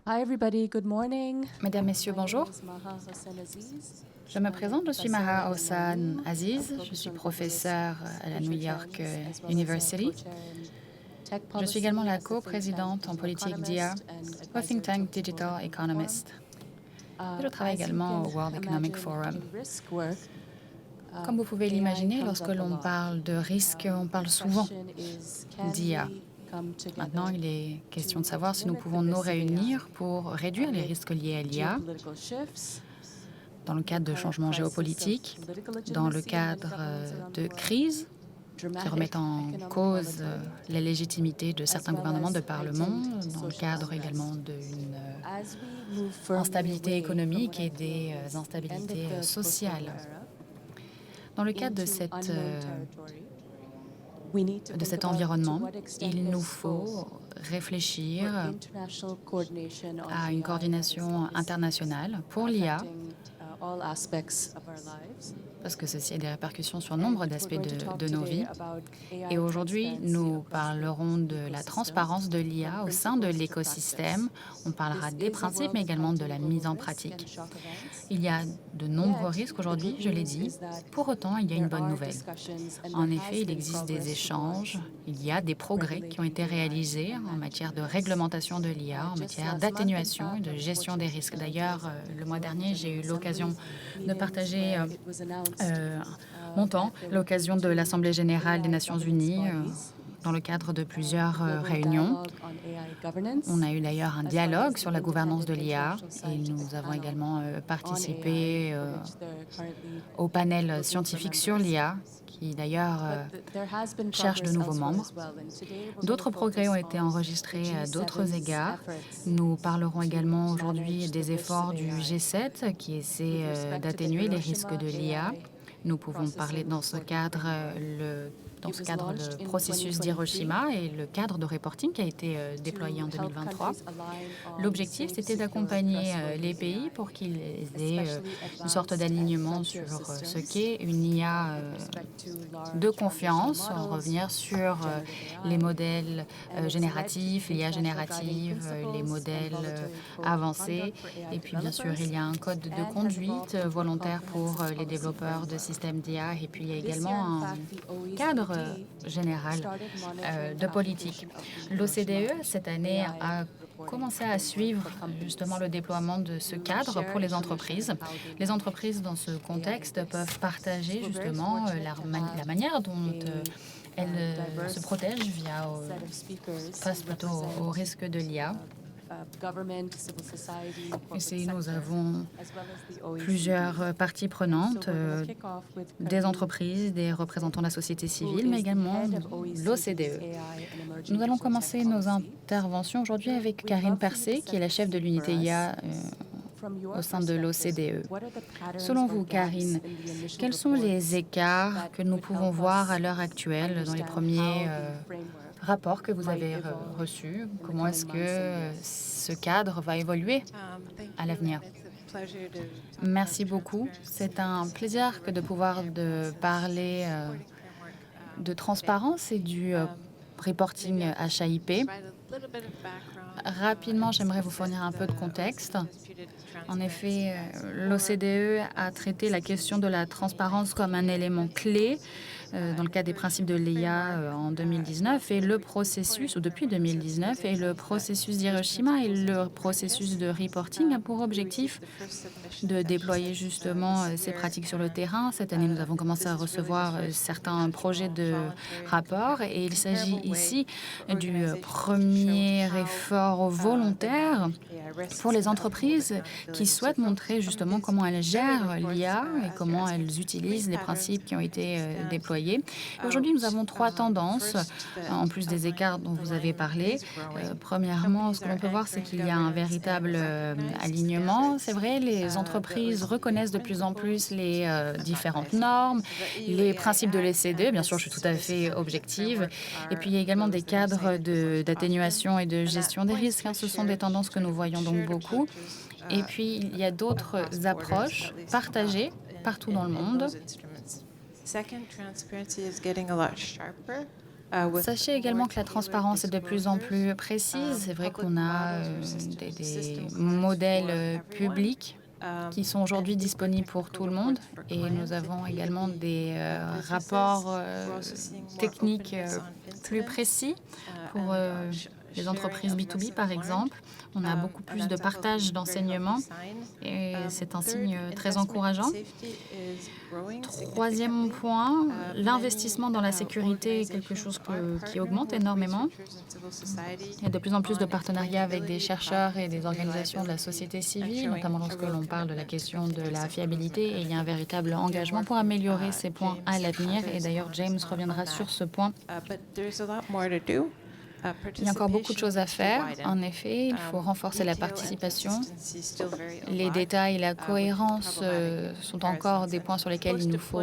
Hi everybody, good morning. Mesdames, Messieurs, My name bonjour. is Maha Hossein Aziz. Je me I'm a présente, je suis professor Maha at Hossan NYU, a Aziz, je suis program globalist professeure à la New Fisher York Trends, as well as a University. co-chair in tech Je suis également policy la as the think tank coprésidente en Digital politique d'IA Economist and au think advisor to tank the World Digital Economic Forum. Economist. Et je travaille As you également can au World Economic imagine Forum. in risk work, Comme vous pouvez AI l'imaginer, comes lorsque up a l'on lot. parle de risque, on The parle souvent question is, can d'IA. we come Maintenant, together il est question de to savoir si nous limit the pouvons nous risks of AI réunir pour réduire les amid risques liés à l'IA geopolitical shifts, dans le the cadre de current changements crisis of géopolitiques, political dans le legitimacy in many cadre governments around the de world, crises qui dramatic remettent en economic cause volatility, la légitimité de as certains well gouvernements as de par le heightened monde, dans le social cadre également unrest. d'une As we move firmly instabilité away from what économique I et feel des is the end of instabilités the post-war sociales. era Dans le cadre into unknown territory, we need to de think cet about to environnement, what extent il nous there's scope faut for réfléchir international coordination on à une AI and its coordination policy, internationale pour l'IA, affecting all aspects of our lives. parce que ceci a des répercussions sur nombre And we're d'aspects going to talk de nos today vies. about Et AI aujourd'hui, transparency nous across the parlerons de la ecosystem, transparence de from l'IA au sein de principles to l'écosystème. practice. On parlera This des is a principes, mais world également de fighting la global mise en risk and pratique. shock events. Il y a de nombreux Yet, risques the aujourd'hui, good je l'ai news dit. is that Pour autant, il y a une there bonne are nouvelle. discussions and En there effet, has il been existe des progress échanges, towards il y a des progrès qui ont regulating été AI réalisés and en matière managing de risk. réglementation de l'IA, en Just matière last month, in d'atténuation et fact, de gestion des unfortunately, risques. I was D'ailleurs, at le the mois UN dernier, j'ai General eu l'occasion Assembly's de meetings partager where it was announced mon temps, that there would be l'occasion de l'Assemblée 2 générale des AI Nations governance unies bodies, dans le cadre de the plusieurs Global réunions. Dialogue on AI On Governance, a eu d'ailleurs un as well as dialogue the sur la gouvernance Independent de l'IA International et Scientific nous avons Panel également on AI, participé for which they're currently au panel looking for scientifique sur members. l'IA qui d'ailleurs But there has been cherche de progress nouveaux elsewhere membres. as well, and today we're going to D'autres progrès ont focus été on the enregistrés à d'autres G7's égards. efforts Nous parlerons to également aujourd'hui manage the des risks of efforts du AI. G7 qui essaie With respect to the d'atténuer les risques Hiroshima de l'IA. AI Nous pouvons parler Processing Reporting Framework. dans It ce was cadre launched le in processus 2023 d'Hiroshima et le cadre de reporting qui a été déployé to en help 2023. countries align on L'objectif, safe, c'était secure, d'accompagner les trustworthy pays AI, pour qu'ils aient especially une sorte advanced and d'alignement frontier sur ce systems qu'est une IA with respect to de large foundational confiance, en models, revenir sur generative les AI, modèles and it's led to génératifs, l'IA international guiding générative, les principles and modèles voluntary code of avancés. conduct for AI Et puis, bien sûr, il developers y a un code de and has conduite evolved into a volontaire pour comprehensive les policy développeurs de framework. systèmes d'IA. Et puis, il y a This year, également in un fact, the cadre OECD général started monitoring de politique. application of the Hiroshima L'OCDE, cette année, AI a reporting commencé à framework suivre for companies justement le déploiement de ce to cadre share pour les information entreprises. on how they Les manage entreprises, dans ce AI contexte, peuvent risks. partager We're very justement fortunate to la have manière dont elles se diverse protègent via set of speakers face who plutôt represent au risque de l'IA. government, civil society, corporate Ici, nous sector, avons as well as the OECD. plusieurs parties prenantes, So we're going to kick off with des Karim, entreprises, des représentants de la société who civile, mais is the également head of OECD's l'OCDE. AI and emerging Nous allons digital tech commencer nos policy. interventions aujourd'hui avec We'd Karine love for you to Persé, qui est set la the chef de scene for l'unité us. IA From your au sein de perspective, l'OCDE. what are the patterns Selon or vous, gaps Karine, in the initial quels sont reports les écarts that que nous could pouvons help voir à us l'heure actuelle dans les understand premiers how the framework rapports que vous might avez evolve reçus? in the Comment est-ce coming months and que years? ce cadre va évoluer à l'avenir? Merci beaucoup. C'est un plaisir que de pouvoir parler de transparence et du reporting HAIP. Rapidement, j'aimerais vous fournir un peu de contexte. En effet, l'OCDE a traité la question de la transparence comme un élément clé dans le cadre des principes de l'IA en 2019 et le processus, ou depuis 2019, et le processus d'Hiroshima et le processus de reporting a pour objectif de déployer justement ces pratiques sur le terrain. Cette année, nous avons commencé à recevoir certains projets de rapport et il s'agit ici du premier effort volontaire pour les entreprises qui souhaitent montrer justement comment elles gèrent l'IA et comment elles utilisent les principes qui ont été déployés. Et aujourd'hui, nous avons 3 tendances, en plus des écarts dont vous avez parlé. Premièrement, ce que l'on peut voir, c'est qu'il y a un véritable alignement. C'est vrai, les entreprises reconnaissent de plus en plus les différentes normes, les principes de l'OCDE. Bien sûr, je suis tout à fait objective. Et puis, il y a également des cadres d'atténuation et de gestion des risques. Ce sont des tendances que nous voyons donc beaucoup. Et puis, il y a d'autres approches partagées partout dans le monde. Sachez également que la transparence est de plus en plus précise. C'est vrai qu'on a des modèles publics qui sont aujourd'hui disponibles pour tout le monde. Et nous avons également des rapports techniques plus précis pour les entreprises B2B, par exemple. On a beaucoup plus de partage d'enseignements et c'est un signe très encourageant. Troisième point, l'investissement dans la sécurité est quelque chose qui augmente énormément. Il y a de plus en plus de partenariats avec des chercheurs et des organisations de la société civile, notamment lorsque l'on parle de la question de la fiabilité. Et il y a un véritable engagement pour améliorer ces points à l'avenir. Et d'ailleurs, James reviendra sur ce point. Il y a encore beaucoup de choses à faire. En effet, il faut renforcer la participation. Les détails et la cohérence sont encore des points sur lesquels il nous faut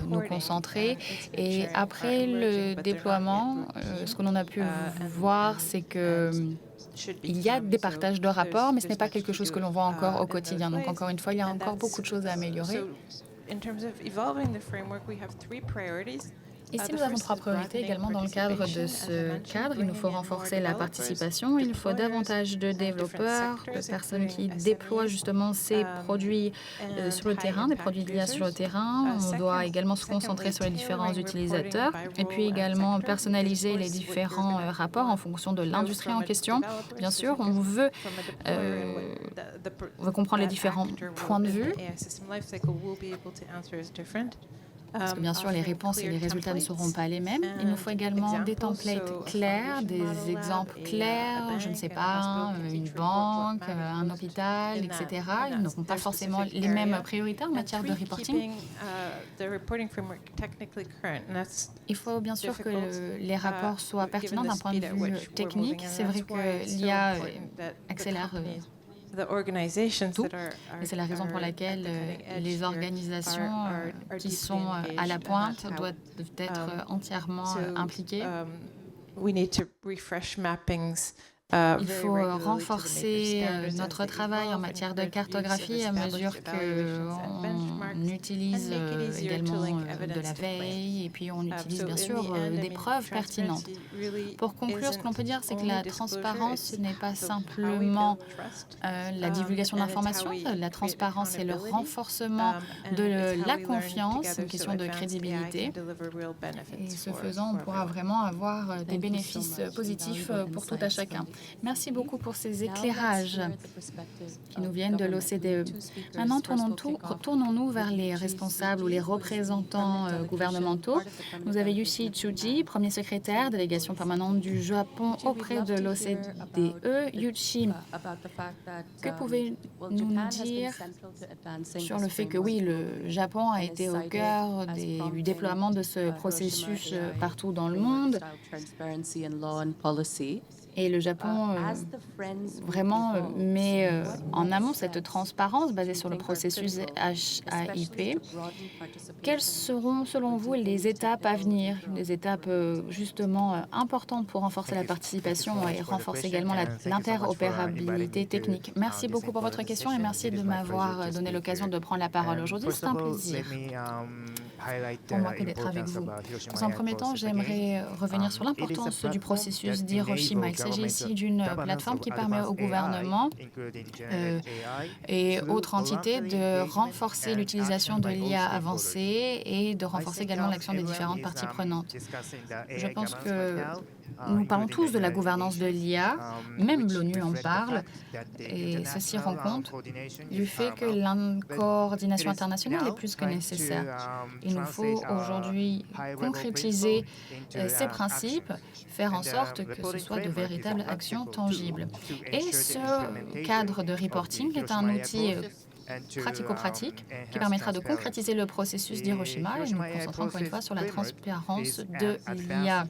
nous concentrer. Et après le déploiement, ce que l'on a pu voir, c'est que il y a des partages de rapports, mais ce n'est pas quelque chose que l'on voit encore au quotidien. Donc, encore une fois, il y a encore beaucoup de choses à améliorer. Ici, nous avons trois priorités également dans le cadre de ce cadre. Il nous faut renforcer la participation. Il nous faut davantage de développeurs, de personnes qui déploient justement ces produits sur le terrain, des produits de l'IA sur le terrain. On doit également se concentrer sur les différents utilisateurs et puis également personnaliser les différents rapports en fonction de l'industrie en question. Bien sûr, on veut comprendre les différents points de vue. Parce que bien sûr, les réponses et les résultats ne seront pas les mêmes. Il nous faut également des templates clairs, des exemples clairs, je ne sais pas, une banque, un hôpital, etc. Ils n'auront pas forcément les mêmes priorités en matière de reporting. Il faut bien sûr que les rapports soient pertinents d'un point de vue technique. C'est vrai que l'IA accélère tout. Et c'est la raison pour laquelle les organisations qui sont à la pointe doivent être entièrement impliquées. Il faut renforcer notre travail en matière de cartographie à mesure qu'on utilise également de la veille et puis on utilise bien sûr des preuves pertinentes. Pour conclure, ce que l'on peut dire, c'est que la transparence, ce n'est pas simplement la divulgation d'informations. La transparence, c'est le renforcement de la confiance, une question de crédibilité. Et ce faisant, on pourra vraiment avoir des bénéfices positifs pour tout à chacun. Merci beaucoup pour ces éclairages qui nous viennent de l'OCDE. Maintenant, tournons-nous vers les responsables ou les représentants gouvernementaux. Vous avez Yushi Tsuji, premier secrétaire, délégation permanente du Japon auprès de l'OCDE. Yushi, que pouvez-vous nous dire sur le fait que oui, le Japon a été au cœur du déploiement de ce processus partout dans le monde? Et le Japon vraiment met en amont cette transparence basée sur le processus HAIP. Quelles seront, selon vous, les étapes à venir, les étapes justement importantes pour renforcer la participation et renforcer également l'interopérabilité technique? Merci beaucoup pour votre question et merci de m'avoir donné l'occasion de prendre la parole aujourd'hui. C'est un plaisir pour moi que d'être avec vous. Dans un premier temps, j'aimerais revenir sur l'importance du processus d'Hiroshima. Il s'agit ici d'une plateforme qui permet au gouvernement et autres entités de renforcer l'utilisation de l'IA avancée et de renforcer également l'action des différentes parties prenantes. Je pense que nous parlons tous de la gouvernance de l'IA, même l'ONU en parle, et ceci rend compte du fait que la coordination internationale est plus que nécessaire. Il nous faut aujourd'hui concrétiser ces principes, faire en sorte que ce soit de véritables actions tangibles. Et ce cadre de reporting est un outil pratico-pratique qui permettra de concrétiser le processus d'Hiroshima et nous concentrons encore une fois sur la transparence de l'IA.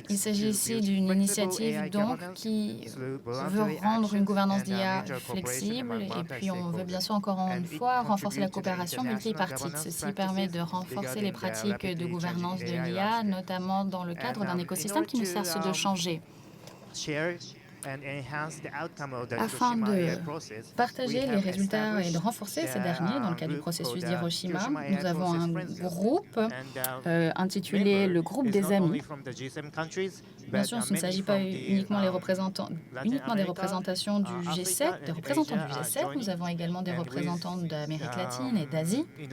Il s'agit ici d'une initiative donc qui veut rendre une gouvernance d'IA flexible et puis on veut bien sûr encore une fois renforcer la coopération multipartite. Ceci permet de renforcer les pratiques de gouvernance de l'IA, notamment dans le cadre d'un écosystème qui ne cesse de changer. Afin de partager les résultats et de renforcer ces derniers dans le cadre du processus d'Hiroshima, nous avons un groupe intitulé le groupe des amis. Bien sûr, il ne s'agit pas uniquement des représentations du G7, des représentants du G7. Nous avons également des représentants d'Amérique latine et d'Asie. Et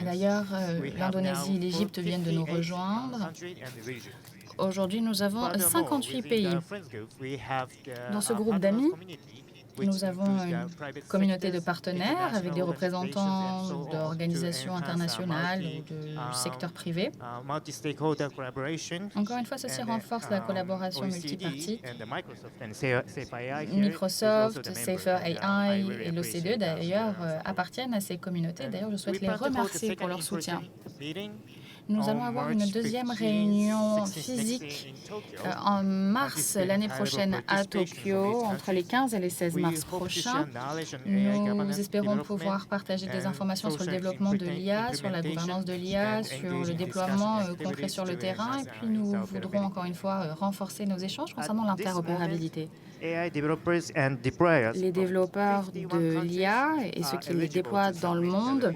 d'ailleurs, l'Indonésie et l'Égypte viennent de nous rejoindre. Aujourd'hui, nous avons 58 pays. Dans ce groupe d'amis, nous avons une communauté de partenaires avec des représentants d'organisations internationales ou du secteur privé. Encore une fois, ceci renforce la collaboration multipartite. Microsoft, Safer AI et l'OCDE, d'ailleurs, appartiennent à ces communautés. D'ailleurs, je souhaite les remercier pour leur soutien. Nous allons avoir une deuxième réunion physique en mars l'année prochaine à Tokyo, entre les 15 et les 16 mars prochains. Nous espérons pouvoir partager des informations sur le développement de l'IA, sur la gouvernance de l'IA, sur le déploiement concret sur le terrain. Et puis nous voudrons encore une fois renforcer nos échanges concernant l'interopérabilité. Les développeurs de l'IA et ceux qui les déploient dans le monde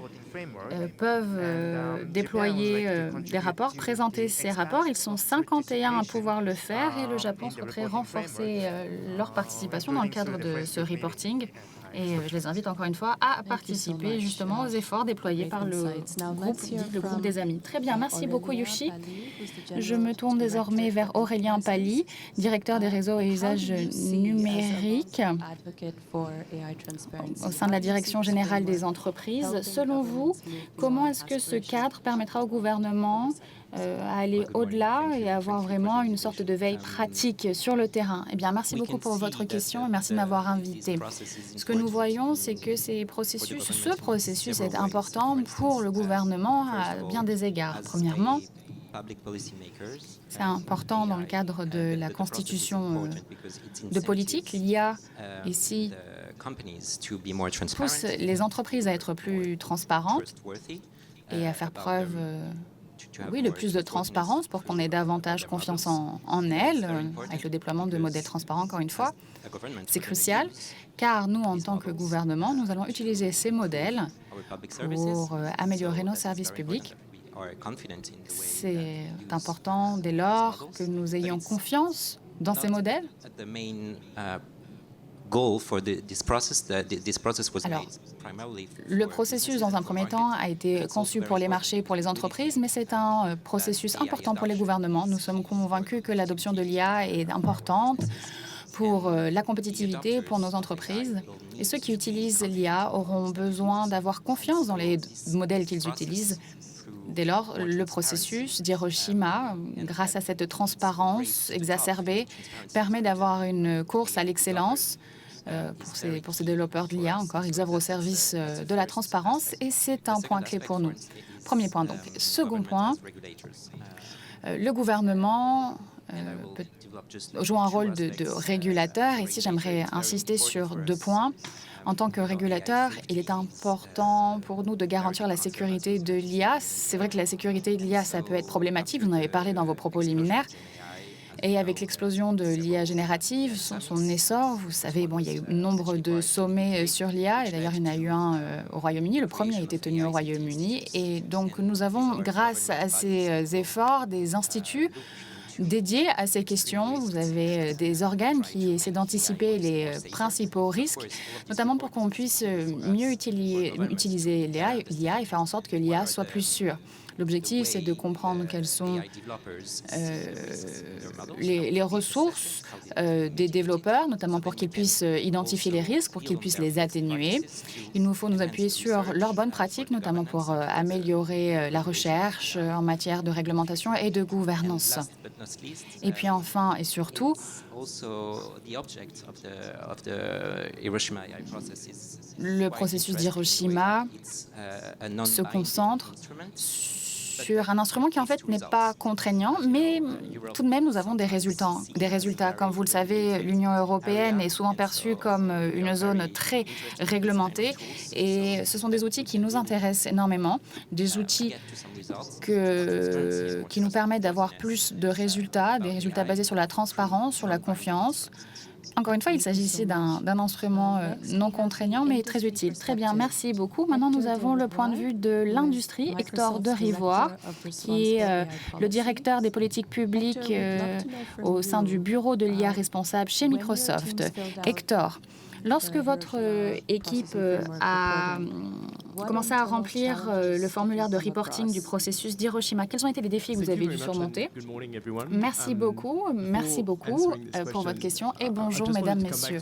peuvent déployer des rapports, présenter ces rapports. Ils sont 51 à pouvoir le faire et le Japon souhaiterait renforcer leur participation dans le cadre de ce reporting. Et je les invite encore une fois à participer justement aux efforts déployés par le groupe des amis. Très bien, merci beaucoup Yushi. Je me tourne désormais vers Aurélien Pali, directeur des réseaux et usages numériques au sein de la Direction générale des entreprises. Selon vous, comment est-ce que ce cadre permettra au gouvernement à aller au-delà et avoir vraiment une sorte de veille pratique sur le terrain? Eh bien, merci beaucoup pour votre question et merci de m'avoir invité. Ce que nous voyons, c'est que ce processus est important pour le gouvernement à bien des égards. Premièrement, c'est important dans le cadre de la constitution de politique. L'IA, ici, pousse les entreprises à être plus transparentes et à faire preuve le plus de transparence pour qu'on ait davantage confiance en elles, avec le déploiement de modèles transparents, encore une fois. C'est crucial, car nous, en tant que gouvernement, nous allons utiliser ces modèles pour améliorer nos services publics. C'est important dès lors que nous ayons confiance dans ces modèles. Alors, le processus, dans un premier temps, a été conçu pour les marchés et pour les entreprises, mais c'est un processus important pour les gouvernements. Nous sommes convaincus que l'adoption de l'IA est importante pour la compétitivité, pour nos entreprises. Et ceux qui utilisent l'IA auront besoin d'avoir confiance dans les modèles qu'ils utilisent. Dès lors, le processus d'Hiroshima, grâce à cette transparence exacerbée, permet d'avoir une course à l'excellence. Pour ces développeurs de l'IA, encore, ils œuvrent au service de la transparence et c'est un point clé pour nous. Premier point, donc. Second point, le gouvernement joue un rôle de régulateur. Ici, j'aimerais insister sur 2 points. En tant que régulateur, il est important pour nous de garantir la sécurité de l'IA. C'est vrai que la sécurité de l'IA, ça peut être problématique. Vous en avez parlé dans vos propos liminaires. Et avec l'explosion de l'IA générative, son essor, vous savez, il y a eu nombre de sommets sur l'IA, et d'ailleurs, il y en a eu un au Royaume-Uni. Le premier a été tenu au Royaume-Uni. Et donc, nous avons, grâce à ces efforts, des instituts dédiés à ces questions. Vous avez des organes qui essaient d'anticiper les principaux risques, notamment pour qu'on puisse mieux utiliser l'IA et faire en sorte que l'IA soit plus sûre. L'objectif, c'est de comprendre quelles sont les ressources des développeurs, notamment pour qu'ils puissent identifier les risques, pour qu'ils puissent les atténuer. Il nous faut nous appuyer sur leurs bonnes pratiques, notamment pour améliorer la recherche en matière de réglementation et de gouvernance. Et puis enfin et surtout, le processus d'Hiroshima se concentre sur un instrument qui en fait n'est pas contraignant, mais tout de même nous avons des résultats. Comme vous le savez, l'Union européenne est souvent perçue comme une zone très réglementée et ce sont des outils qui nous intéressent énormément, des outils qui nous permettent d'avoir plus de résultats, des résultats basés sur la transparence, sur la confiance. Encore une fois, il s'agit ici d'un instrument non contraignant, mais très utile. Très bien, merci beaucoup. Maintenant, nous avons le point de vue de l'industrie, Hector de Rivoire, qui est le directeur des politiques publiques au sein du bureau de l'IA responsable chez Microsoft. Hector, lorsque votre équipe a commencé à remplir le formulaire de reporting du processus d'Hiroshima, quels ont été les défis que vous avez dû surmonter? Merci beaucoup pour votre question et bonjour mesdames, messieurs.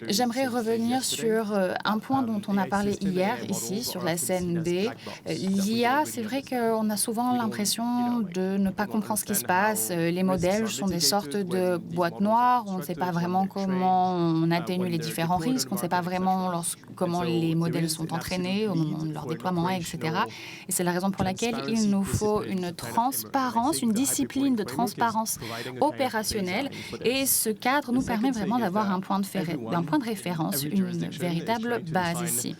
J'aimerais revenir sur un point dont on a parlé hier ici sur la CND. L'IA, c'est vrai qu'on a souvent l'impression de ne pas comprendre ce qui se passe. Les modèles sont des sortes de boîtes noires, on ne sait pas vraiment comment on atténue les différents risques, on ne sait pas vraiment comment les modèles sont entraînés au moment de leur déploiement, etc. Et c'est la raison pour laquelle il nous faut une transparence, une discipline de transparence opérationnelle. Et ce cadre nous permet vraiment d'avoir un point de référence, une véritable base ici.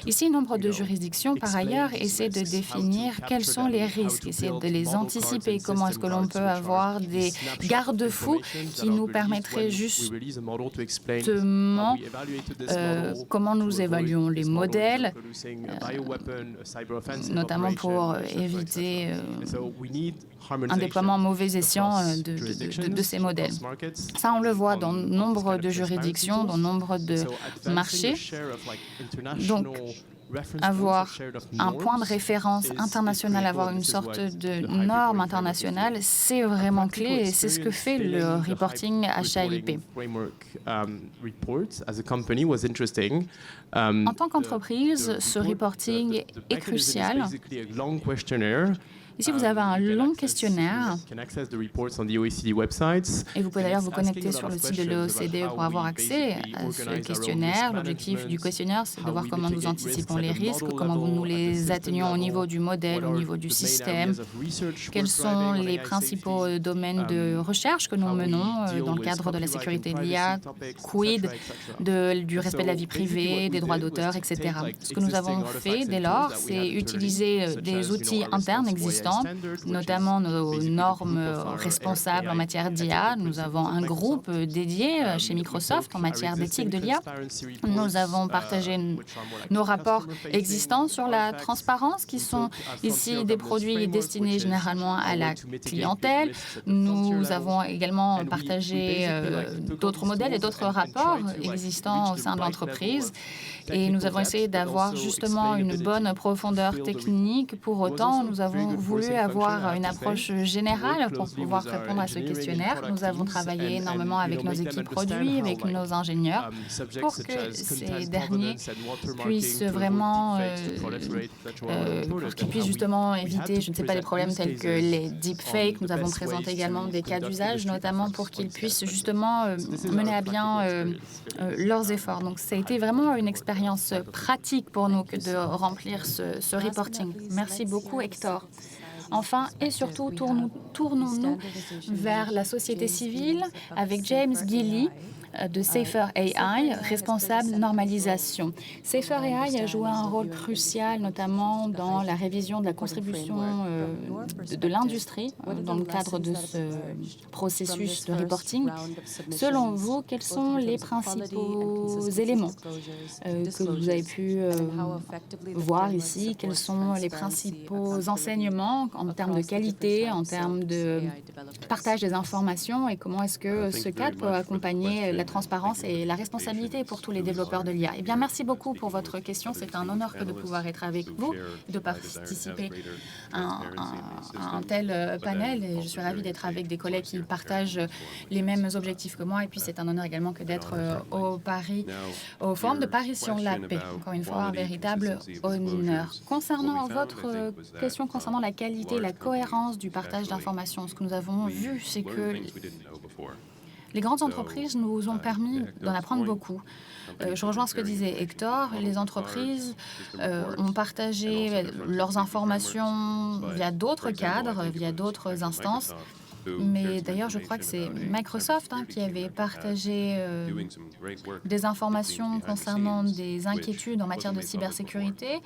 Ici, nombre de juridictions, par ailleurs, essaient de définir quels sont les risques, essaient de les anticiper, comment est-ce que l'on peut avoir des garde-fous qui nous permettraient justement comment nous évaluons les modèles, notamment pour éviter un déploiement à mauvais escient de ces modèles. Ça, on le voit dans nombre de juridictions, dans nombre de marchés. Donc, avoir un point de référence international, avoir une sorte de norme internationale, c'est vraiment clé et c'est ce que fait le reporting HAIP. En tant qu'entreprise, ce reporting est crucial. Ici, vous avez un long questionnaire et vous pouvez d'ailleurs vous connecter sur le site de l'OCDE pour avoir accès à ce questionnaire. L'objectif du questionnaire, c'est de voir comment nous anticipons les risques, comment nous les atténuons au niveau du modèle, au niveau du système, quels sont les principaux domaines de recherche que nous menons dans le cadre de la sécurité de l'IA, quid du respect de la vie privée, des droits d'auteur, etc. Ce que nous avons fait dès lors, c'est utiliser des outils internes existants, notamment nos normes responsables en matière d'IA. Nous avons un groupe dédié chez Microsoft en matière d'éthique de l'IA. Nous avons partagé nos rapports existants sur la transparence, qui sont ici des produits destinés généralement à la clientèle. Nous avons également partagé d'autres modèles et d'autres rapports existants au sein de l'entreprise. Et nous avons essayé d'avoir justement une bonne profondeur technique. Pour autant, nous avons voulu avoir une approche générale pour pouvoir répondre à ce questionnaire. Nous avons travaillé énormément avec nos équipes produits, avec nos ingénieurs, pour que ces derniers puissent vraiment, pour qu'ils puissent justement éviter, je ne sais pas, des problèmes tels que les deepfakes. Nous avons présenté également des cas d'usage, notamment pour qu'ils puissent justement mener à bien leurs efforts. Donc, ça a été vraiment une expérience pratique pour nous que de remplir ce reporting. Merci beaucoup, Hector. Enfin et surtout, tournons-nous vers la société civile avec James Gilley de Safer AI, responsable normalisation. Safer AI a joué un rôle crucial, notamment dans la révision de la contribution de l'industrie dans le cadre de ce processus de reporting. Selon vous, quels sont les principaux éléments que vous avez pu voir ici? Quels sont les principaux enseignements en termes de qualité, en termes de partage des informations et comment est-ce que ce cadre peut accompagner la transparence et la responsabilité pour tous les développeurs de l'IA? Eh bien, merci beaucoup pour votre question. C'est un honneur que de pouvoir être avec vous, de participer à un tel panel. Et je suis ravie d'être avec des collègues qui partagent les mêmes objectifs que moi. Et puis, c'est un honneur également que d'être au Forum de Paris sur la paix. Encore une fois, un véritable honneur. Concernant votre question concernant la qualité, la cohérence du partage d'informations, ce que nous avons vu, c'est que Les grandes entreprises nous ont permis d'en apprendre beaucoup. Je rejoins ce que disait Hector. Les entreprises ont partagé leurs informations via d'autres cadres, via d'autres instances. Mais d'ailleurs, je crois que c'est Microsoft qui avait partagé des informations concernant des inquiétudes en matière de cybersécurité,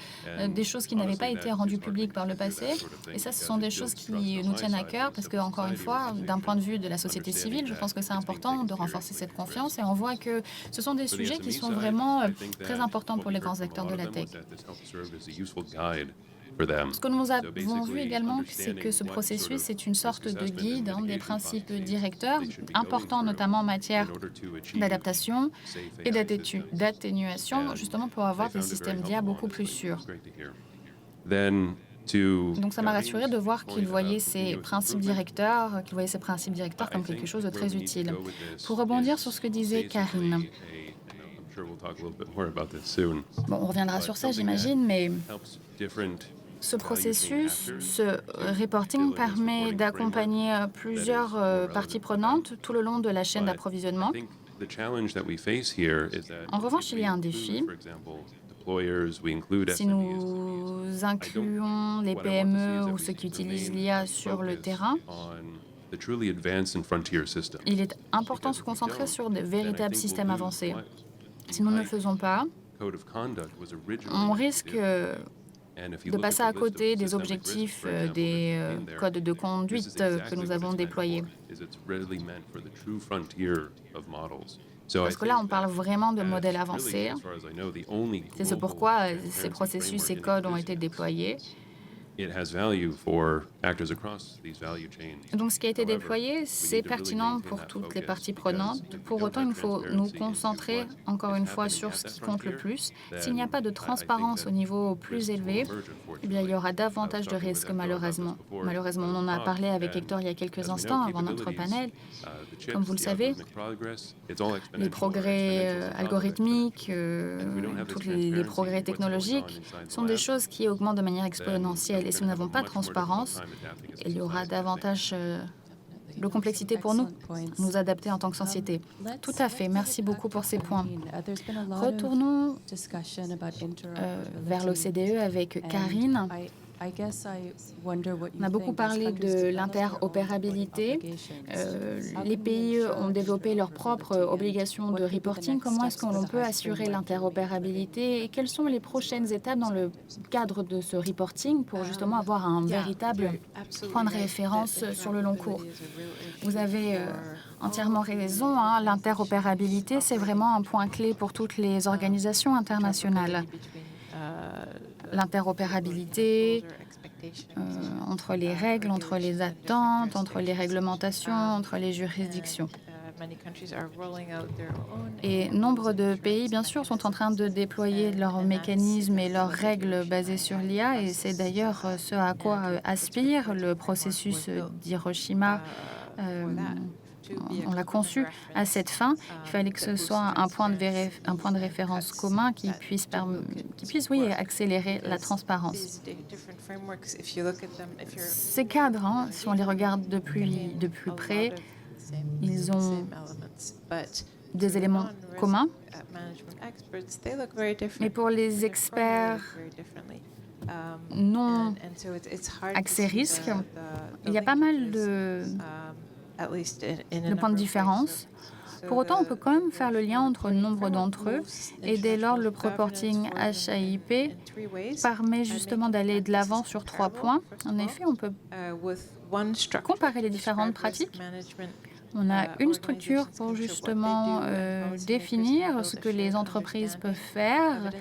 des choses qui n'avaient pas été rendues publiques par le passé. Et ça, ce sont des choses qui nous tiennent à cœur parce que, encore une fois, d'un point de vue de la société civile, je pense que c'est important de renforcer cette confiance. Et on voit que ce sont des sujets qui sont vraiment très importants pour les grands acteurs de la tech. Ce que nous avons vu également, c'est que ce processus est une sorte de guide des principes directeurs, importants notamment en matière d'adaptation et d'atténuation, justement pour avoir des systèmes d'IA beaucoup plus sûrs. Donc ça m'a rassuré de voir qu'ils voyaient ces principes directeurs, comme quelque chose de très utile. Pour rebondir sur ce que disait Karine, bon, on reviendra sur ça, j'imagine, mais ce processus, ce reporting permet d'accompagner plusieurs parties prenantes tout le long de la chaîne d'approvisionnement. En revanche, il y a un défi. Si nous incluons les PME ou ceux qui utilisent l'IA sur le terrain, il est important de se concentrer sur de véritables systèmes avancés. Si nous ne le faisons pas, on risque de passer à côté des objectifs des codes de conduite que nous avons déployés. Parce que là, on parle vraiment de modèles avancés. C'est ce pourquoi ces processus et codes ont été déployés. Donc, ce qui a été déployé, c'est pertinent pour toutes les parties prenantes. Pour autant, il faut nous concentrer, encore une fois, sur ce qui compte le plus. S'il n'y a pas de transparence au niveau plus élevé, eh bien, il y aura davantage de risques, malheureusement. Malheureusement, on en a parlé avec Hector il y a quelques instants, avant notre panel. Comme vous le savez, les progrès algorithmiques, tous les progrès technologiques sont des choses qui augmentent de manière exponentielle. Et si nous n'avons pas de transparence, il y aura davantage de complexité pour nous adapter en tant que société. Tout à fait. Merci beaucoup pour ces points. Retournons vers l'OCDE avec Karine. On a beaucoup parlé de l'interopérabilité. Les pays ont développé leurs propres obligations de reporting. Comment est-ce qu'on peut assurer l'interopérabilité et quelles sont les prochaines étapes dans le cadre de ce reporting pour justement avoir un véritable point de référence sur le long cours? Vous avez entièrement raison. L'interopérabilité, c'est vraiment un point clé pour toutes les organisations internationales. L'interopérabilité entre les règles, entre les attentes, entre les réglementations, entre les juridictions. Et nombre de pays, bien sûr, sont en train de déployer leurs mécanismes et leurs règles basées sur l'IA, et c'est d'ailleurs ce à quoi aspire le processus d'Hiroshima. On l'a conçu à cette fin. Il fallait que ce soit un point de référence commun qui puisse accélérer la transparence. Ces cadres, si on les regarde de plus près, ils ont des éléments communs. Mais pour les experts non accès risque, il y a pas mal de points de différence. Pour autant, on peut quand même faire le lien entre nombre d'entre eux et dès lors, le reporting HAIP permet justement d'aller de l'avant sur 3 points. En effet, on peut comparer les différentes pratiques. On a une structure pour justement définir ce que les entreprises peuvent faire.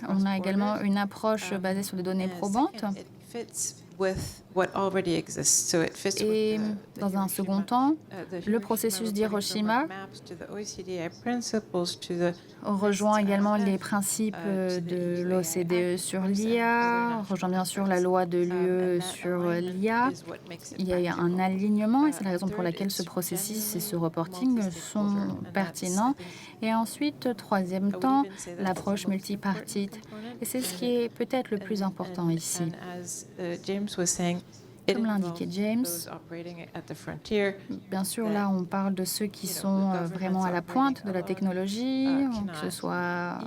On a également une approche basée sur des données probantes. Et dans un second temps, le processus d'Hiroshima rejoint également les principes de l'OCDE sur l'IA, rejoint bien sûr la loi de l'UE sur l'IA. Il y a un alignement et c'est la raison pour laquelle ce processus et ce reporting sont pertinents. Et ensuite, troisième temps, l'approche multipartite. Et c'est ce qui est peut-être le plus important ici. Comme l'indiquait James, bien sûr, là, on parle de ceux qui sont vraiment à la pointe de la technologie, que ce soit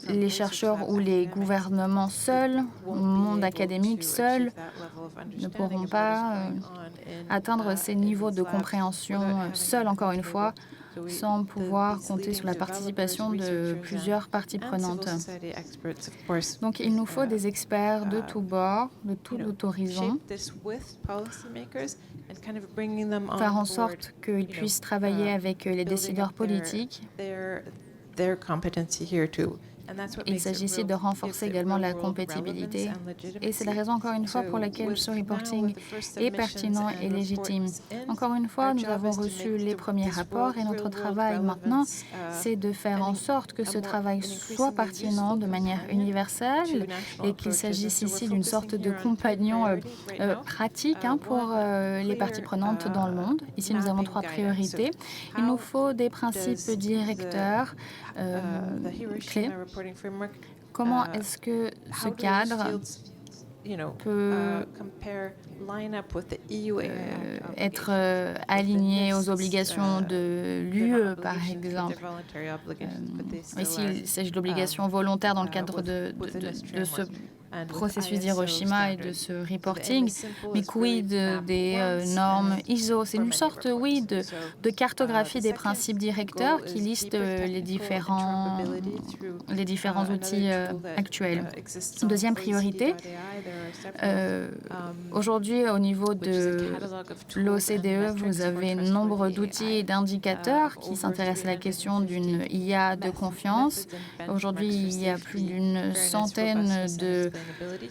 les chercheurs ou les gouvernements seuls, le monde académique seul, ne pourront pas atteindre ces niveaux de compréhension seuls, encore une fois, sans pouvoir compter sur la participation de plusieurs parties prenantes. Donc, il nous faut des experts de tous bords, de tout horizon, faire en sorte qu'ils puissent travailler avec les décideurs politiques. Il s'agit ici de renforcer également la compétibilité. Et c'est la raison, encore une fois, pour laquelle ce reporting est pertinent et légitime. Encore une fois, nous avons reçu les premiers rapports et notre travail maintenant, c'est de faire en sorte que ce travail soit pertinent de manière universelle et qu'il s'agisse ici d'une sorte de compagnon pratique pour les parties prenantes dans le monde. Ici, nous avons 3 priorités. Il nous faut des principes directeurs clés. Comment est-ce que ce cadre peut être aligné aux obligations de l'UE, par exemple. Ici, il s'agit de l'obligation volontaire dans le cadre de ce processus d'Hiroshima et de ce reporting, mais quid des normes ISO? C'est une sorte, oui, de cartographie des principes directeurs qui listent les différents outils actuels. Deuxième priorité, aujourd'hui, au niveau de l'OCDE, vous avez nombre d'outils et d'indicateurs qui s'intéressent à la question d'une IA de confiance. Aujourd'hui, il y a plus d'une centaine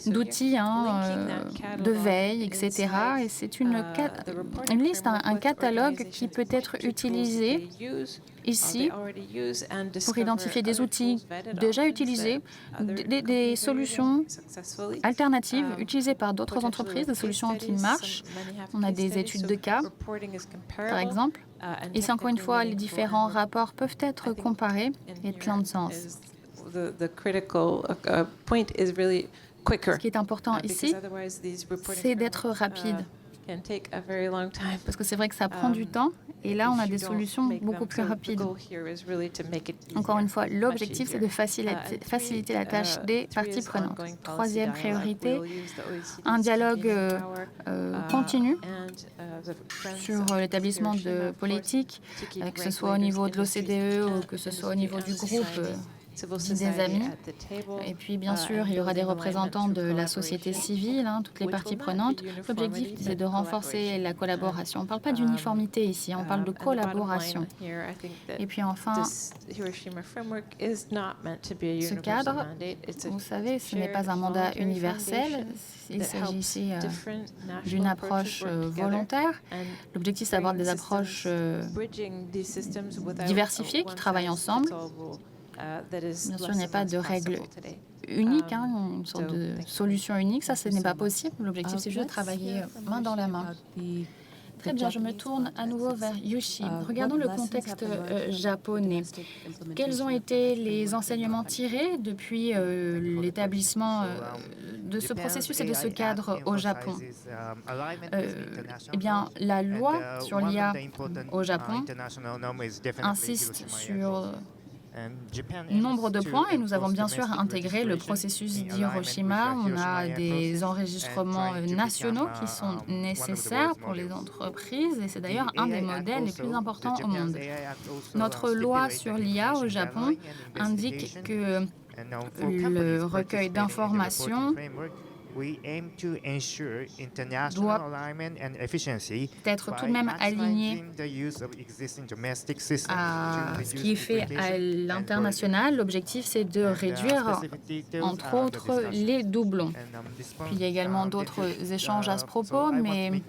d'outils de veille, etc. Et c'est une liste, un catalogue qui peut être utilisé ici pour identifier des outils déjà utilisés, des solutions alternatives utilisées par d'autres entreprises, des solutions qui marchent. On a des études de cas, par exemple. Et c'est encore une fois, les différents rapports peuvent être comparés et plein de sens. Ce qui est important ici, c'est d'être rapide. Parce que c'est vrai que ça prend du temps, et là, on a des solutions beaucoup plus rapides. Encore une fois, l'objectif, c'est de faciliter la tâche des parties prenantes. Troisième priorité, un dialogue continu sur l'établissement de politiques, que ce soit au niveau de l'OCDE ou que ce soit au niveau du groupe des amis. Et puis, bien sûr, il y aura des représentants de la société civile, toutes les parties prenantes. L'objectif, c'est de renforcer la collaboration. On ne parle pas d'uniformité ici, on parle de collaboration. Et puis enfin, ce cadre, vous savez, ce n'est pas un mandat universel. Il s'agit ici d'une approche volontaire. L'objectif, c'est d'avoir des approches diversifiées qui travaillent ensemble. Bien sûr, il n'y a pas de règle unique, une sorte de solution unique. Ça, ce n'est pas possible. L'objectif, c'est juste de travailler main dans la main. Très bien, je me tourne à nouveau vers Yushi. Regardons le contexte japonais. Quels ont été les enseignements tirés depuis l'établissement de ce processus et de ce cadre au Japon? Eh bien, la loi sur l'IA au Japon insiste sur nombre de points et nous avons bien sûr intégré le processus d'Hiroshima. On a des enregistrements nationaux qui sont nécessaires pour les entreprises et c'est d'ailleurs un des modèles les plus importants au monde. Notre loi sur l'IA au Japon indique que le recueil d'informations doit être tout de même aligné à ce qui est fait à l'international. L'objectif, c'est de réduire, entre autres, les doublons. Puis il y a également d'autres échanges à ce propos, mais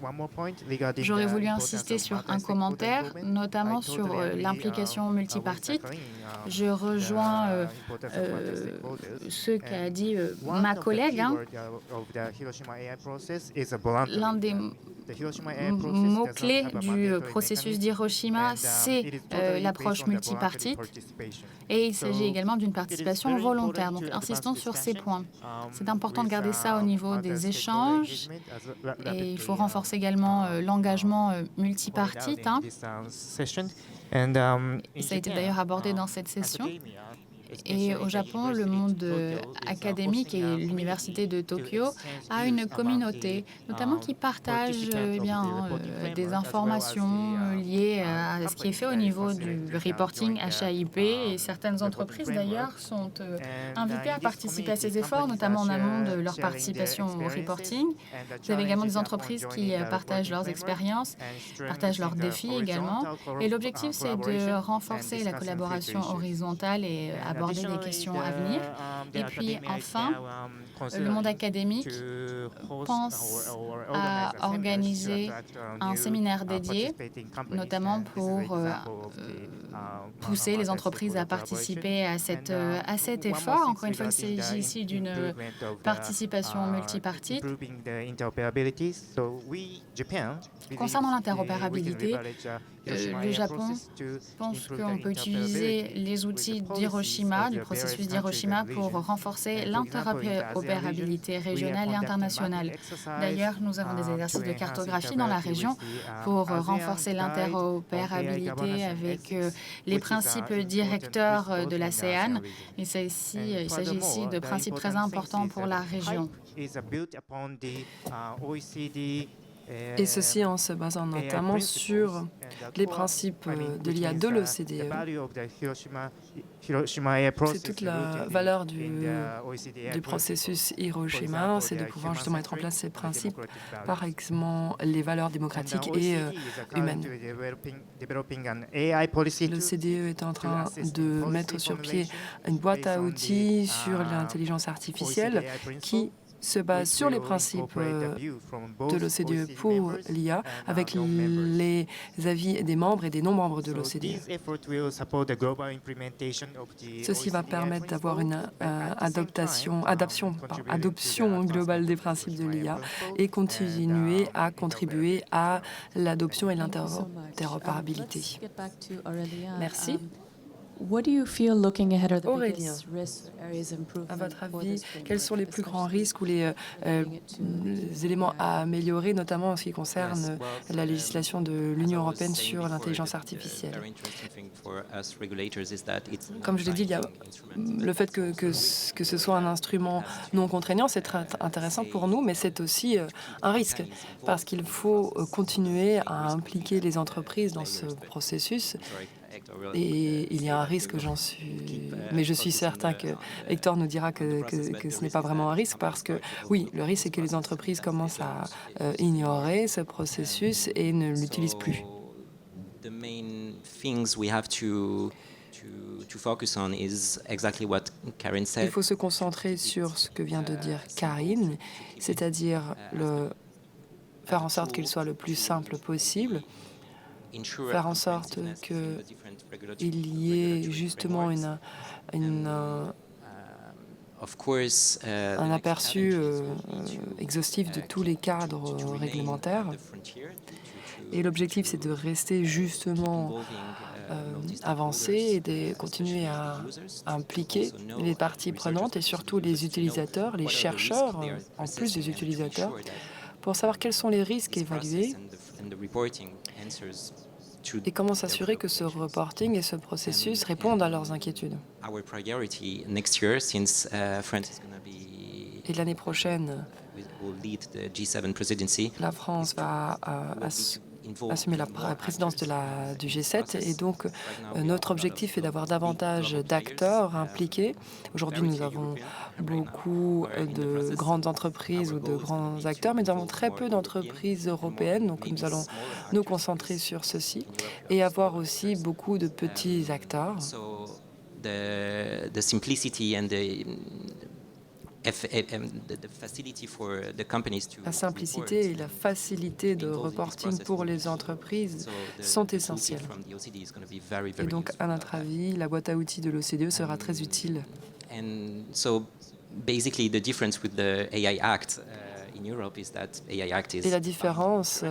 j'aurais voulu insister sur un commentaire, notamment sur l'implication multipartite. Je rejoins ce qu'a dit ma collègue. L'un des mots-clés du processus d'Hiroshima, c'est l'approche multipartite et il s'agit également d'une participation volontaire. Donc, insistons sur ces points. C'est important de garder ça au niveau des échanges et il faut renforcer également l'engagement multipartite. Et ça a été d'ailleurs abordé dans cette session. Et au Japon, le monde académique et l'université de Tokyo a une communauté, notamment qui partage des informations liées à ce qui est fait au niveau du reporting HAIP. Et certaines entreprises, d'ailleurs, sont invitées à participer à ces efforts, notamment en amont de leur participation au reporting. Vous avez également des entreprises qui partagent leurs expériences, partagent leurs défis également. Et l'objectif, c'est de renforcer la collaboration horizontale et aborder des questions à venir. Et puis enfin, le monde académique pense à organiser un séminaire dédié, notamment pour pousser les entreprises à participer à cet effort. Encore une fois, il s'agit ici d'une participation multipartite. Concernant l'interopérabilité, le Japon pense qu'on peut utiliser les outils d'Hiroshima, du processus d'Hiroshima, pour renforcer l'interopérabilité régionale et internationale. D'ailleurs, nous avons des exercices de cartographie dans la région pour renforcer l'interopérabilité avec les principes directeurs de l'ASEAN. Il s'agit ici de principes très importants pour la région. Et ceci en se basant notamment sur les principes de l'IA de l'OCDE. C'est toute la valeur du processus Hiroshima, c'est de pouvoir justement mettre en place ces principes, par exemple les valeurs démocratiques et humaines. Le CDE est en train de mettre sur pied une boîte à outils sur l'intelligence artificielle qui se base sur les principes de l'OCDE pour l'IA, avec les avis des membres et des non-membres de l'OCDE. Ceci va permettre d'avoir une adoption globale des principes de l'IA et continuer à contribuer à l'adoption et l'interopérabilité. Merci. Aurélien, à votre avis, quels sont les plus grands risques ou les éléments à améliorer, notamment en ce qui concerne la législation de l'Union européenne sur l'intelligence artificielle? Comme je l'ai dit, il y a le fait que ce soit un instrument non contraignant, c'est très intéressant pour nous, mais c'est aussi un risque, parce qu'il faut continuer à impliquer les entreprises dans ce processus. Et il y a un risque, mais je suis certain que Hector nous dira que ce n'est pas vraiment un risque, parce que oui, le risque c'est que les entreprises commencent à ignorer ce processus et ne l'utilisent plus. Il faut se concentrer sur ce que vient de dire Karine, c'est-à-dire faire en sorte qu'il soit le plus simple possible, faire en sorte qu'il y ait justement un aperçu exhaustif de tous les cadres réglementaires. Et l'objectif, c'est de rester justement avancé et de continuer à impliquer les parties prenantes et surtout les utilisateurs, les chercheurs, en plus des utilisateurs, pour savoir quels sont les risques évalués et comment s'assurer que ce reporting et ce processus répondent à leurs inquiétudes. Et l'année prochaine, la France va assumer la présidence du G7 et donc notre objectif est d'avoir davantage d'acteurs impliqués. Aujourd'hui, nous avons beaucoup de grandes entreprises ou de grands acteurs, mais nous avons très peu d'entreprises européennes, donc nous allons nous concentrer sur ceci et avoir aussi beaucoup de petits acteurs. La simplicité et la facilité de reporting pour les entreprises sont essentielles. Et donc, à notre avis, la boîte à outils de l'OCDE sera très utile. basically the difference with the AI Act in Europe is that AI Act is Et la différence,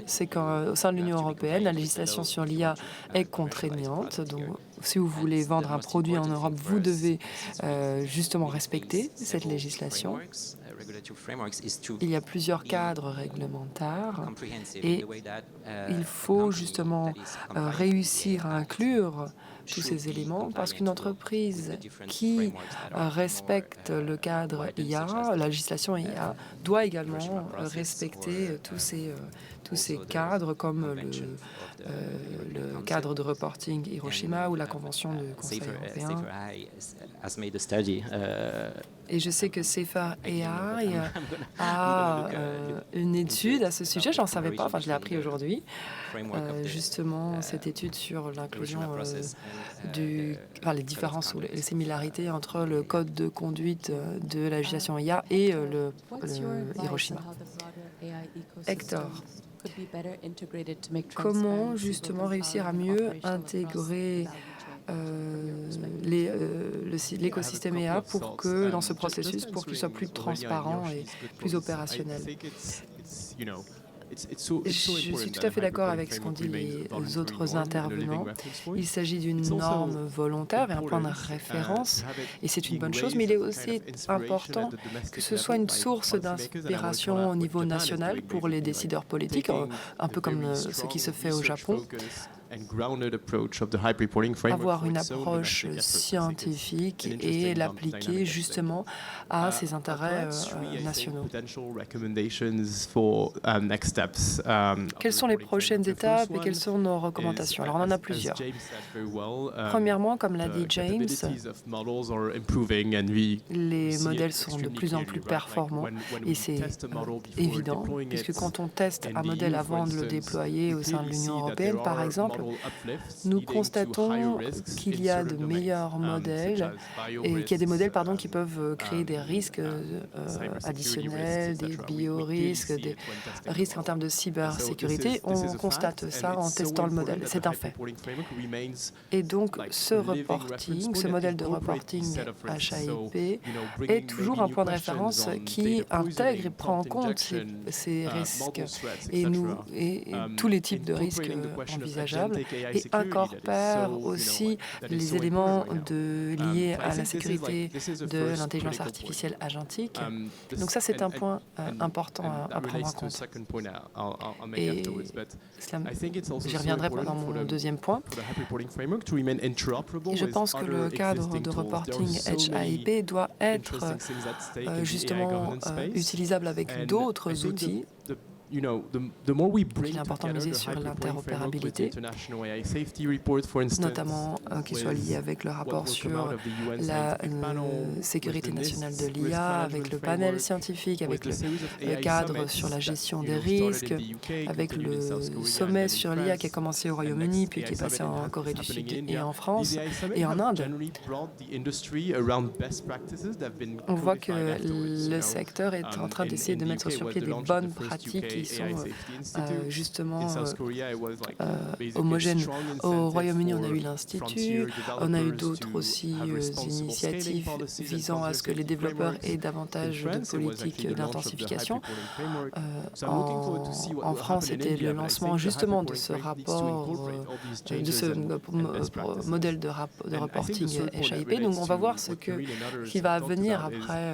c'est qu'au sein de l'Union européenne, la législation sur l'IA est contraignante. Donc, si vous voulez vendre un produit en Europe, vous devez justement respecter cette législation. Il y a plusieurs cadres réglementaires et il faut justement réussir à inclure tous ces éléments parce qu'une entreprise qui respecte le cadre IA, la législation IA, doit également respecter tous ces cadres comme le cadre de reporting Hiroshima ou la Convention du Conseil européen. Et je sais que Safer AI a une étude à ce sujet, je n'en savais pas, enfin je l'ai appris aujourd'hui, justement cette étude sur l'inclusion les différences ou les similarités entre le code de conduite de la législation IA et le Hiroshima. Hector, comment justement réussir à mieux intégrer l'écosystème IA pour que dans ce processus, pour qu'il soit plus transparent et plus opérationnel. Je suis tout à fait d'accord avec ce qu'ont dit les autres intervenants. Il s'agit d'une norme volontaire et un point de référence, et c'est une bonne chose, mais il est aussi important que ce soit une source d'inspiration au niveau national pour les décideurs politiques, un peu comme ce qui se fait au Japon. Avoir une approche scientifique et l'appliquer justement à ses intérêts nationaux. Quelles sont les prochaines étapes et quelles sont nos recommandations? Alors on en a plusieurs. Premièrement, comme l'a dit James, les modèles sont de plus en plus performants et c'est évident, puisque quand on teste un modèle avant de le déployer au sein de l'Union européenne, par exemple, nous constatons qu'il y a de meilleurs modèles et qu'il y a des modèles qui peuvent créer des risques additionnels, des biorisques, des risques en termes de cybersécurité. On constate ça en testant le modèle, c'est un fait. Et donc ce reporting, ce modèle de reporting HAIP est toujours un point de référence qui intègre et prend en compte ces risques et tous les types de risques envisageables et incorpore aussi les éléments liés à la sécurité de l'intelligence artificielle agentique. Donc ça, c'est un point important à prendre en compte. Et j'y reviendrai pendant mon deuxième point. Et je pense que le cadre de reporting HAIP doit être justement utilisable avec d'autres outils. Il est important de miser sur l'interopérabilité, notamment qu'il soit lié avec le rapport sur la sécurité nationale de l'IA, avec le panel scientifique, avec le cadre sur la gestion des risques, avec le sommet sur l'IA qui a commencé au Royaume-Uni, puis qui est passé en Corée du Sud et en France et en Inde. On voit que le secteur est en train d'essayer de mettre sur pied des bonnes pratiques qui sont justement homogènes. Au Royaume-Uni, on a eu l'Institut, on a eu d'autres aussi initiatives visant à ce que les développeurs aient davantage de politiques d'intensification. En France, c'était le lancement justement de ce rapport, de ce modèle de reporting HAIP. Donc on va voir ce qui va venir après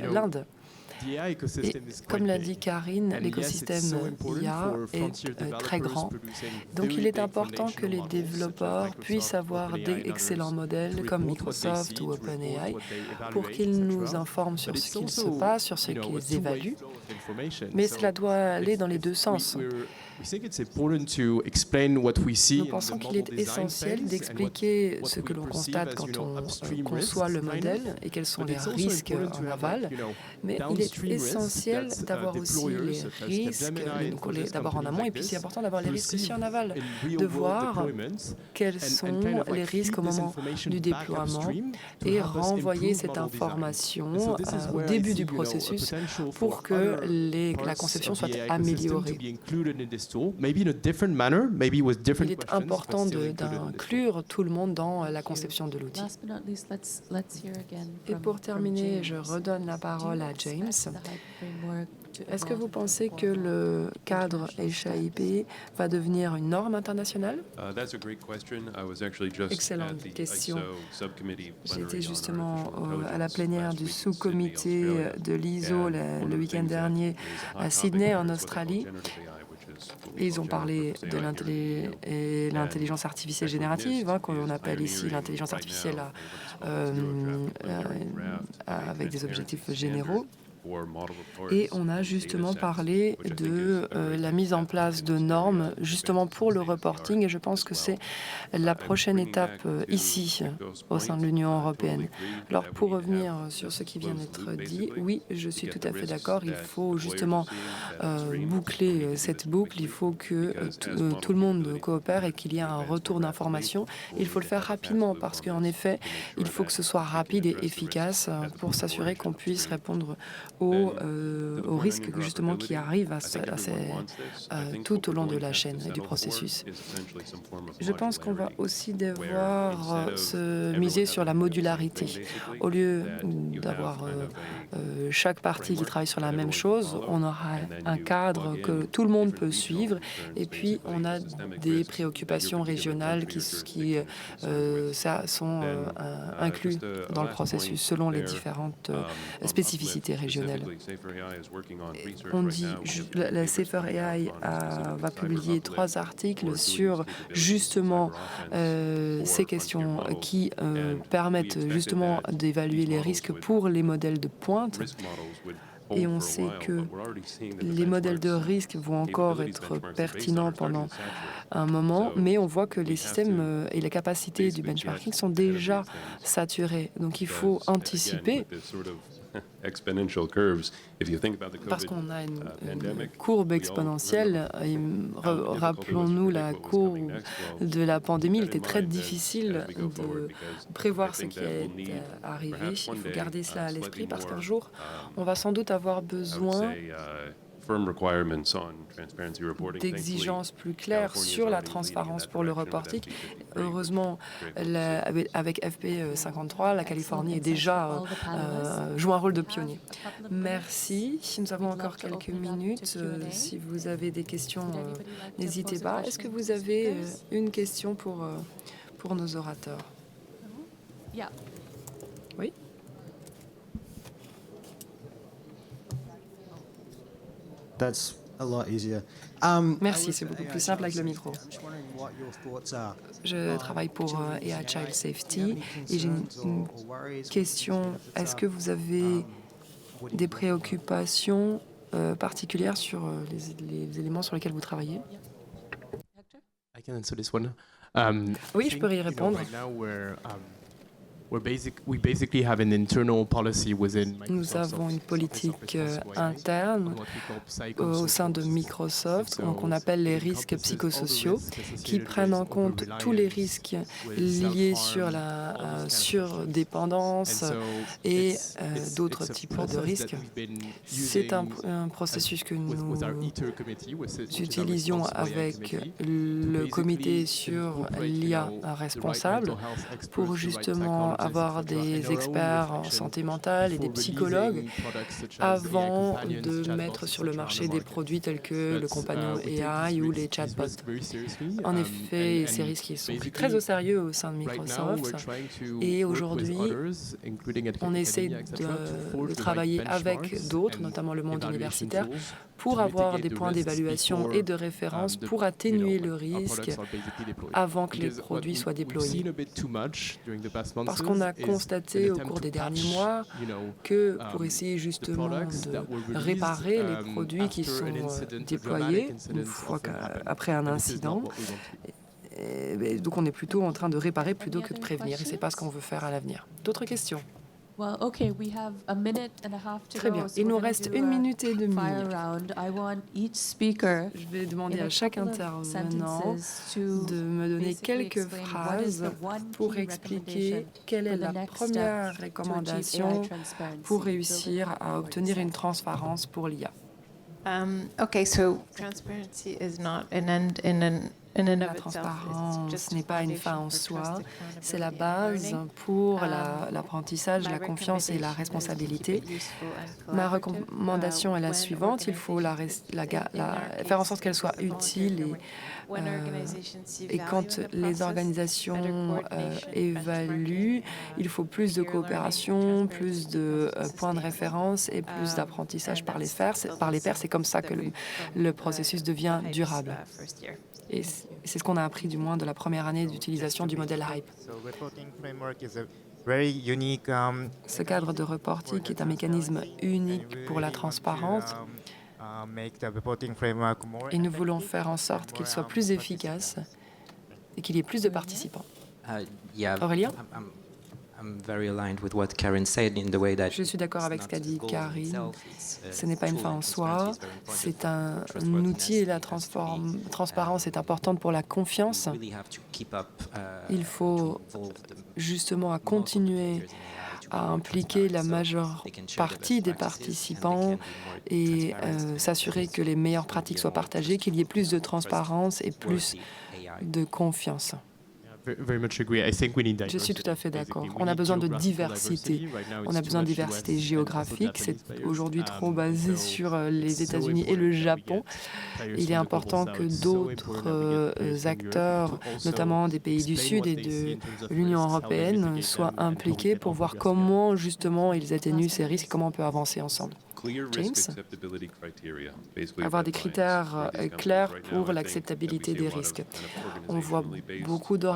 l'Inde. Et comme l'a dit Karine, l'écosystème IA est très grand. Donc il est important que les développeurs puissent avoir d'excellents modèles comme Microsoft ou OpenAI pour qu'ils nous informent sur ce qu'il se passe, sur ce qu'ils évaluent. Mais cela doit aller dans les deux sens. Nous pensons qu'il est essentiel d'expliquer ce que l'on constate quand on conçoit le modèle et quels sont les risques en aval, mais il est essentiel d'avoir aussi les risques, d'abord en amont, et puis c'est important d'avoir les risques aussi en aval, de voir quels sont les risques au moment du déploiement et renvoyer cette information au début du processus pour que la conception soit améliorée. Il est important d'inclure tout le monde dans la conception de l'outil. Last but not least, let's hear again Et pour from terminer, James. je redonne la parole à James. Expect the HYPE framework to Est-ce que evolve vous into a pensez que formal le cadre international HIP va devenir une norme internationale? Excellente question. J'étais justement à la plénière du sous-comité de l'ISO le week-end dernier à Sydney, en Australie. Et ils ont parlé de l'intelligence artificielle générative, qu'on appelle ici l'intelligence artificielle avec des objectifs généraux. Et on a justement parlé de la mise en place de normes justement pour le reporting, et je pense que c'est la prochaine étape ici au sein de l'Union européenne. Alors pour revenir sur ce qui vient d'être dit, oui, je suis tout à fait d'accord, il faut justement boucler cette boucle, il faut que tout le monde coopère et qu'il y ait un retour d'information. Il faut le faire rapidement parce qu'en effet, il faut que ce soit rapide et efficace pour s'assurer qu'on puisse répondre aux risques justement qui arrivent tout au long de la chaîne et du processus. Je pense qu'on va aussi devoir se miser sur la modularité. Au lieu d'avoir chaque partie qui travaille sur la même chose, on aura un cadre que tout le monde peut suivre et puis on a des préoccupations régionales qui sont inclus dans le processus selon les différentes spécificités régionales. On dit, la Safer AI va publier 3 articles sur justement ces questions qui permettent justement d'évaluer les risques pour les modèles de pointe. Et on sait que les modèles de risque vont encore être pertinents pendant un moment, mais on voit que les systèmes et les capacités du benchmarking sont déjà saturés. Donc il faut anticiper. Parce qu'on a une courbe exponentielle. Rappelons-nous la courbe de la pandémie. Il était très difficile de prévoir ce qui allait arriver. Il faut garder cela à l'esprit parce qu'un jour, on va sans doute avoir besoin d'exigences plus claires sur la transparence pour le reporting. Heureusement, avec FP53, la Californie est déjà joue un rôle de pionnier. Merci. Nous avons encore quelques minutes. Si vous avez des questions, n'hésitez pas. Est-ce que vous avez une question pour nos orateurs? Oui. Merci, c'est beaucoup plus simple avec le micro. Je travaille pour AI Child Safety et j'ai une question. Est-ce que vous avez des préoccupations particulières sur les éléments sur lesquels vous travaillez? Oui, je peux y répondre. Nous avons une politique interne au sein de Microsoft, qu'on appelle les risques psychosociaux, qui prennent en compte tous les risques liés sur la surdépendance et d'autres types de risques. C'est un processus que nous utilisions avec le comité sur l'IA responsable pour justement avoir des experts en santé mentale et des psychologues avant de mettre sur le marché des produits tels que le compagnon AI ou les chatbots. En effet, ces risques sont pris très au sérieux au sein de Microsoft et aujourd'hui, on essaie de travailler avec d'autres, notamment le monde universitaire, pour avoir des points d'évaluation et de référence pour atténuer le risque avant que les produits soient déployés. Parce qu'on a constaté au cours des derniers mois que pour essayer justement de réparer les produits qui sont déployés une fois après un incident, donc on est plutôt en train de réparer plutôt que de prévenir et c'est pas ce qu'on veut faire à l'avenir. D'autres questions? Très bien. Il nous reste 1 minute et demie. Je vais demander à chaque intervenant de me donner quelques phrases pour expliquer quelle est la première recommandation pour réussir à obtenir une transparence pour l'IA. Okay, so transparency is not an end in and La transparence n'est pas une fin en soi, c'est la base pour l'apprentissage, la confiance et la responsabilité. Ma recommandation est la suivante, il faut faire en sorte qu'elle soit utile et quand les organisations évaluent, il faut plus de coopération, plus de points de référence et plus d'apprentissage par les pairs. C'est comme ça que le processus devient durable. Et c'est ce qu'on a appris du moins de la première année d'utilisation du modèle HYPE. Ce cadre de reporting est un mécanisme unique pour la transparence et nous voulons faire en sorte qu'il soit plus efficace et qu'il y ait plus de participants. Aurélien? Je suis d'accord avec ce qu'a dit Karine. Ce n'est pas une fin en soi, c'est un outil et la transparence est importante pour la confiance. Il faut justement continuer à impliquer la majeure partie des participants et s'assurer que les meilleures pratiques soient partagées, qu'il y ait plus de transparence et plus de confiance. Je suis tout à fait d'accord. On a besoin de diversité. On a besoin de diversité géographique. C'est aujourd'hui trop basé sur les États-Unis et le Japon. Il est important que d'autres acteurs, notamment des pays du Sud et de l'Union européenne, soient impliqués pour voir comment justement ils atténuent ces risques et comment on peut avancer ensemble. James, avoir des critères clairs pour l'acceptabilité des risques. On voit beaucoup de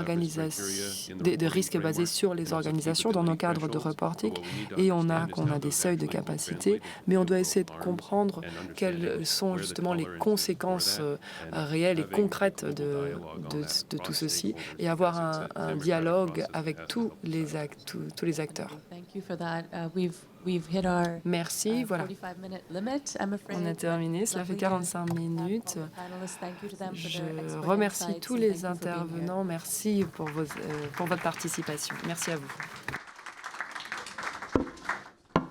risques basés sur les organisations dans nos cadres de reporting et on a des seuils de capacité, mais on doit essayer de comprendre quelles sont justement les conséquences réelles et concrètes de tout ceci et avoir un dialogue avec tous les acteurs. Merci, voilà. On a terminé, cela fait 45 minutes. Je remercie tous les intervenants. Merci pour votre participation. Merci à vous.